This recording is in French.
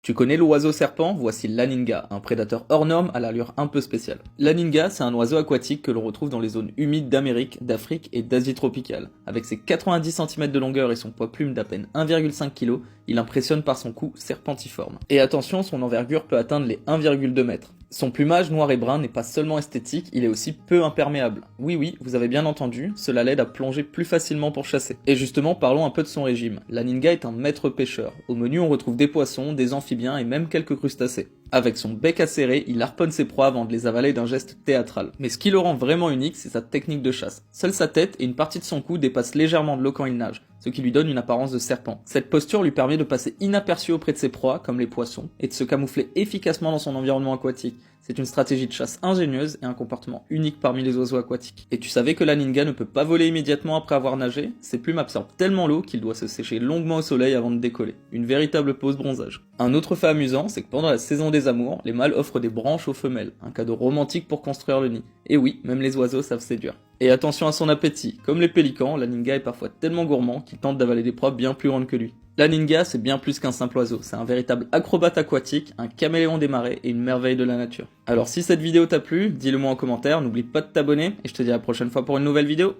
Tu connais l'oiseau serpent? Voici l'aninga, un prédateur hors norme à l'allure un peu spéciale. L'aninga, c'est un oiseau aquatique que l'on retrouve dans les zones humides d'Amérique, d'Afrique et d'Asie tropicale. Avec ses 90 cm de longueur et son poids plume d'à peine 1,5 kg, il impressionne par son cou serpentiforme. Et attention, son envergure peut atteindre les 1,2 mètres. Son plumage noir et brun n'est pas seulement esthétique, il est aussi peu imperméable. Oui, vous avez bien entendu, cela l'aide à plonger plus facilement pour chasser. Et justement, parlons un peu de son régime. L'aninga est un maître pêcheur. Au menu, on retrouve des poissons, des amphibiens et même quelques crustacés. Avec son bec acéré, il harponne ses proies avant de les avaler d'un geste théâtral. Mais ce qui le rend vraiment unique, c'est sa technique de chasse. Seule sa tête et une partie de son cou dépassent légèrement de l'eau quand il nage, ce qui lui donne une apparence de serpent. Cette posture lui permet de passer inaperçu auprès de ses proies, comme les poissons, et de se camoufler efficacement dans son environnement aquatique. C'est une stratégie de chasse ingénieuse et un comportement unique parmi les oiseaux aquatiques. Et tu savais que l'aninga ne peut pas voler immédiatement après avoir nagé? Ses plumes absorbent tellement l'eau qu'il doit se sécher longuement au soleil avant de décoller. Une véritable pause bronzage. Un autre fait amusant, c'est que pendant la saison des amours, les mâles offrent des branches aux femelles, un cadeau romantique pour construire le nid. Et oui, même les oiseaux savent séduire. Et attention à son appétit, comme les pélicans, l'aninga est parfois tellement gourmand qu'il tente d'avaler des proies bien plus grandes que lui. L'aninga, c'est bien plus qu'un simple oiseau, c'est un véritable acrobate aquatique, un caméléon des marais et une merveille de la nature. Alors si cette vidéo t'a plu, dis-le moi en commentaire, n'oublie pas de t'abonner, et je te dis à la prochaine fois pour une nouvelle vidéo.